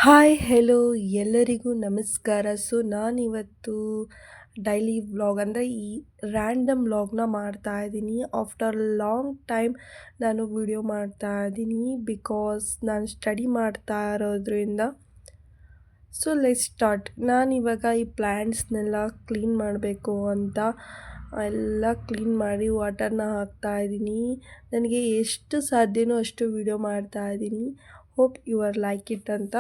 Hi hello ಎಲ್ಲರಿಗೂ ನಮಸ್ಕಾರ. ನಾನಿವತ್ತು ಡೈಲಿ ವ್ಲಾಗ್ ಅಂದರೆ ಈ ರ್ಯಾಂಡಮ್ ವ್ಲಾಗ್ನ ಮಾಡ್ತಾ ಇದ್ದೀನಿ. ಆಫ್ಟರ್ ಲಾಂಗ್ ಟೈಮ್ ನಾನು ವಿಡಿಯೋ ಮಾಡ್ತಾ ಇದ್ದೀನಿ ಬಿಕಾಸ್ ನಾನು ಸ್ಟಡಿ ಮಾಡ್ತಾ ಇರೋದ್ರಿಂದ. Let's start. ನಾನಿವಾಗ ಈ ಪ್ಲ್ಯಾಂಟ್ಸ್ನೆಲ್ಲ ಕ್ಲೀನ್ ಮಾಡಬೇಕು ಅಂತ ಎಲ್ಲ ಕ್ಲೀನ್ ಮಾಡಿ ವಾಟರ್ನ ಹಾಕ್ತಾ ಇದ್ದೀನಿ. ನನಗೆ ಎಷ್ಟು ಸಾಧ್ಯನೋ ಅಷ್ಟು ವಿಡಿಯೋ ಮಾಡ್ತಾ ಇದ್ದೀನಿ. Hope you are like it ಅಂತ.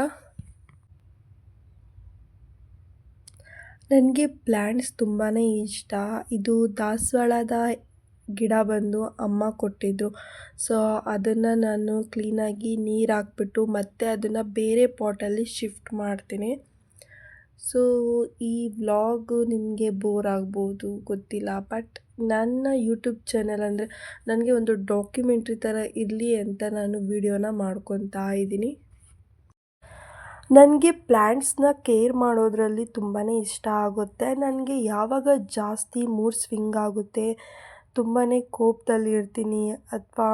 ನನಗೆ ಪ್ಲ್ಯಾಂಟ್ಸ್ ತುಂಬಾ ಇಷ್ಟ. ಇದು ದಾಸವಾಳದ ಗಿಡ ಬಂದು ಅಮ್ಮ ಕೊಟ್ಟಿದ್ದು. ಅದನ್ನು ನಾನು ಕ್ಲೀನಾಗಿ ನೀರು ಹಾಕ್ಬಿಟ್ಟು ಮತ್ತೆ ಅದನ್ನು ಬೇರೆ ಪಾಟಲ್ಲಿ ಶಿಫ್ಟ್ ಮಾಡ್ತೀನಿ. ಈ ವ್ಲಾಗು ನಿಮಗೆ ಬೋರ್ ಆಗ್ಬೋದು ಗೊತ್ತಿಲ್ಲ, ಬಟ್ ನನ್ನ ಯೂಟ್ಯೂಬ್ ಚಾನಲ್ ಅಂದರೆ ನನಗೆ ಒಂದು ಡಾಕ್ಯುಮೆಂಟ್ರಿ ಥರ ಇರಲಿ ಅಂತ ನಾನು ವಿಡಿಯೋನ ಮಾಡ್ಕೊತಾ ಇದ್ದೀನಿ. ನನಗೆ ಪ್ಲ್ಯಾಂಟ್ಸ್ನ ಕೇರ್ ಮಾಡೋದ್ರಲ್ಲಿ ತುಂಬಾ ಇಷ್ಟ ಆಗುತ್ತೆ. ನನಗೆ ಯಾವಾಗ ಜಾಸ್ತಿ ಮೂಡ್ ಸ್ವಿಂಗ್ ಆಗುತ್ತೆ, ತುಂಬಾ ಕೋಪದಲ್ಲಿರ್ತೀನಿ ಅಥವಾ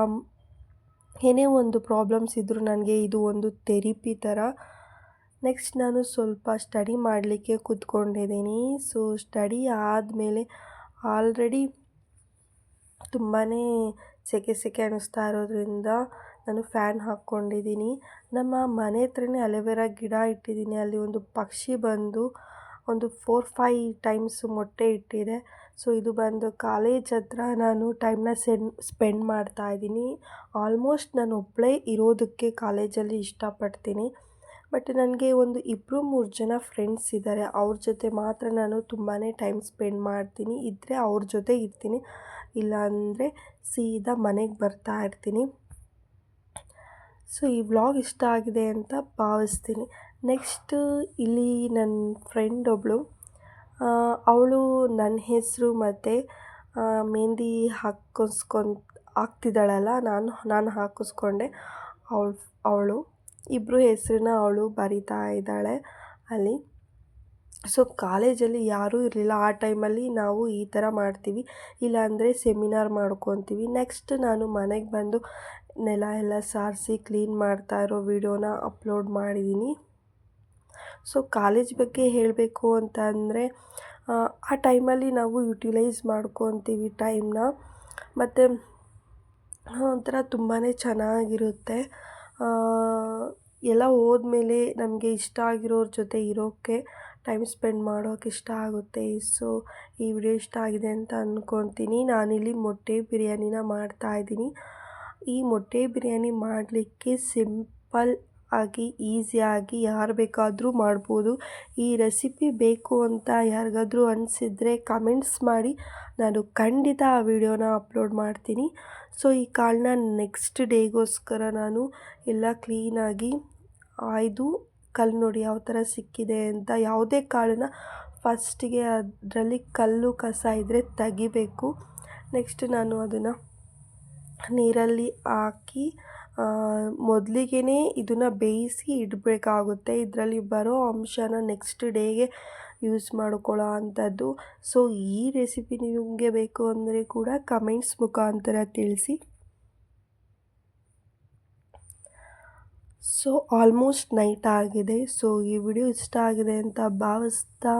ಏನೇ ಒಂದು ಪ್ರಾಬ್ಲಮ್ಸ್ ಇದ್ದರೂ ನನಗೆ ಇದು ಒಂದು ಥೆರಪಿ ಥರ. ನೆಕ್ಸ್ಟ್ ನಾನು ಸ್ವಲ್ಪ ಸ್ಟಡಿ ಮಾಡಲಿಕ್ಕೆ ಕೂತ್ಕೊಂಡಿದ್ದೀನಿ. ಸ್ಟಡಿ ಆದಮೇಲೆ ಆಲ್ರೆಡಿ ತುಂಬಾ ಸೆಕೆ ಅನ್ನಿಸ್ತಾ ಇರೋದ್ರಿಂದ ನಾನು ಫ್ಯಾನ್ ಹಾಕ್ಕೊಂಡಿದ್ದೀನಿ. ನಮ್ಮ ಮನೆ ಹತ್ರನೇ ಅಲೋವೆರಾ ಗಿಡ ಇಟ್ಟಿದ್ದೀನಿ. ಅಲ್ಲಿ ಒಂದು ಪಕ್ಷಿ ಬಂದು ಒಂದು 4-5 ಟೈಮ್ಸ್ ಮೊಟ್ಟೆ ಇಟ್ಟಿದೆ. ಇದು ಬಂದು ಕಾಲೇಜ್ ಹತ್ರ ನಾನು ಟೈಮ್ನ ಸ್ಪೆಂಡ್ ಮಾಡ್ತಾ ಇದ್ದೀನಿ. ಆಲ್ಮೋಸ್ಟ್ ನಾನು ಒಬ್ಬಳೇ ಇರೋದಕ್ಕೆ ಕಾಲೇಜಲ್ಲಿ ಇಷ್ಟಪಡ್ತೀನಿ. ಬಟ್ ನನಗೆ ಒಂದು 2-3 ಜನ ಫ್ರೆಂಡ್ಸ್ ಇದ್ದಾರೆ. ಅವ್ರ ಜೊತೆ ಮಾತ್ರ ನಾನು ತುಂಬಾ ಟೈಮ್ ಸ್ಪೆಂಡ್ ಮಾಡ್ತೀನಿ. ಇದ್ದರೆ ಅವ್ರ ಜೊತೆ ಇರ್ತೀನಿ, ಇಲ್ಲಾಂದರೆ ಸೀದಾ ಮನೆಗೆ ಬರ್ತಾ ಇರ್ತೀನಿ. ಈ ವ್ಲಾಗ್ ಇಷ್ಟ ಆಗಿದೆ ಅಂತ ಭಾವಿಸ್ತೀನಿ. ನೆಕ್ಸ್ಟ್ ಇಲ್ಲಿ ನನ್ನ ಫ್ರೆಂಡ್ ಒಬ್ಬಳು, ಅವಳು ನನ್ನ ಹೆಸರು ಮತ್ತು ಮೆಹಂದಿ ಹಾಕ್ತಿದ್ದಾಳಲ್ಲ, ನಾನು ಹಾಕಿಸ್ಕೊಂಡೆ. ಅವಳು ಇಬ್ಬರು ಹೆಸರನ್ನ ಅವಳು ಬರಿತಾ ಇದ್ದಾಳೆ ಅಲ್ಲಿ. ಕಾಲೇಜಲ್ಲಿ ಯಾರೂ ಇರಲಿಲ್ಲ ಆ ಟೈಮಲ್ಲಿ. ನಾವು ಈ ಥರ ಮಾಡ್ತೀವಿ, ಇಲ್ಲಾಂದರೆ ಸೆಮಿನಾರ್ ಮಾಡ್ಕೊತೀವಿ. ನೆಕ್ಸ್ಟ್ ನಾನು ಮನೆಗೆ ಬಂದು ನೆಲ ಎಲ್ಲ ಸಾರಿಸಿ ಕ್ಲೀನ್ ಮಾಡ್ತಾ ಇರೋ ವಿಡಿಯೋನ ಅಪ್ಲೋಡ್ ಮಾಡಿದ್ದೀನಿ. ಕಾಲೇಜ್ ಬಗ್ಗೆ ಹೇಳಬೇಕು ಅಂತ ಅಂದರೆ ಆ ಟೈಮಲ್ಲಿ ನಾವು ಯುಟಿಲೈಸ್ ಮಾಡ್ಕೊತೀವಿ ಟೈಮ್ನ, ಮತ್ತು ಒಂಥರ ತುಂಬಾ ಚೆನ್ನಾಗಿರುತ್ತೆ. ಎಲ್ಲ ಹೋದ್ಮೇಲೆ ನಮಗೆ ಇಷ್ಟ ಆಗಿರೋರ ಜೊತೆ ಇರೋಕ್ಕೆ, ಟೈಮ್ ಸ್ಪೆಂಡ್ ಮಾಡೋಕ್ಕೆ ಇಷ್ಟ ಆಗುತ್ತೆ. ಈ ವಿಡಿಯೋ ಇಷ್ಟ ಆಗಿದೆ ಅಂತ ಅಂದ್ಕೊತೀನಿ. ನಾನಿಲ್ಲಿ ಮೊಟ್ಟೆ ಬಿರಿಯಾನಿನ ಮಾಡ್ತಾಯಿದ್ದೀನಿ. ಈ ಮೊಟ್ಟೆ ಬಿರಿಯಾನಿ ಮಾಡಲಿಕ್ಕೆ ಸಿಂಪಲ್ ಆಗಿ ಈಸಿಯಾಗಿ ಯಾರು ಬೇಕಾದರೂ ಮಾಡ್ಬೋದು. ಈ ರೆಸಿಪಿ ಬೇಕು ಅಂತ ಯಾರಿಗಾದ್ರೂ ಅನಿಸಿದರೆ ಕಮೆಂಟ್ಸ್ ಮಾಡಿ, ನಾನು ಖಂಡಿತ ಆ ವಿಡಿಯೋನ ಅಪ್ಲೋಡ್ ಮಾಡ್ತೀನಿ. ಈ ಕಾಳನ್ನ ನೆಕ್ಸ್ಟ್ ಡೇಗೋಸ್ಕರ ನಾನು ಎಲ್ಲ ಕ್ಲೀನಾಗಿ ಆಯ್ದು ಕಲ್ಲು ನೋಡಿ ಯಾವ ಥರ ಸಿಕ್ಕಿದೆ ಅಂತ. ಯಾವುದೇ ಕಾಳನ್ನ ಫಸ್ಟಿಗೆ ಅದರಲ್ಲಿ ಕಲ್ಲು ಕಸ ಇದ್ದರೆ ತೆಗಿಬೇಕು. ನೆಕ್ಸ್ಟ್ ನಾನು ಅದನ್ನು ನೀರಲ್ಲಿ ಹಾಕಿ ಮೊದಲಿಗೆ ಇದನ್ನು ಬೇಯಿಸಿ ಇಡಬೇಕಾಗುತ್ತೆ. ಇದರಲ್ಲಿ ಬರೋ ಅಂಶನ ನೆಕ್ಸ್ಟ್ ಡೇಗೆ ಯೂಸ್ ಮಾಡ್ಕೊಳ್ಳೋ ಅಂಥದ್ದು. ಈ ರೆಸಿಪಿ ನಿಮಗೆ ಬೇಕು ಅಂದರೆ ಕೂಡ ಕಮೆಂಟ್ಸ್ ಮುಖಾಂತರ ತಿಳಿಸಿ. ಆಲ್ಮೋಸ್ಟ್ ನೈಟ್ ಆಗಿದೆ. ಈ ವಿಡಿಯೋ ಇಷ್ಟ ಆಗಿದೆ ಅಂತ ಭಾವಿಸ್ತಾ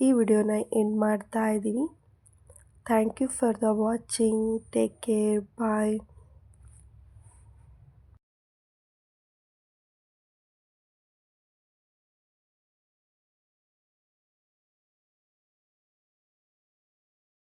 ಈ ವಿಡಿಯೋನ ಎಂಡ್ ಮಾಡ್ತಾ ಇದ್ದೀನಿ. Thank you for the watching. Take care. Bye.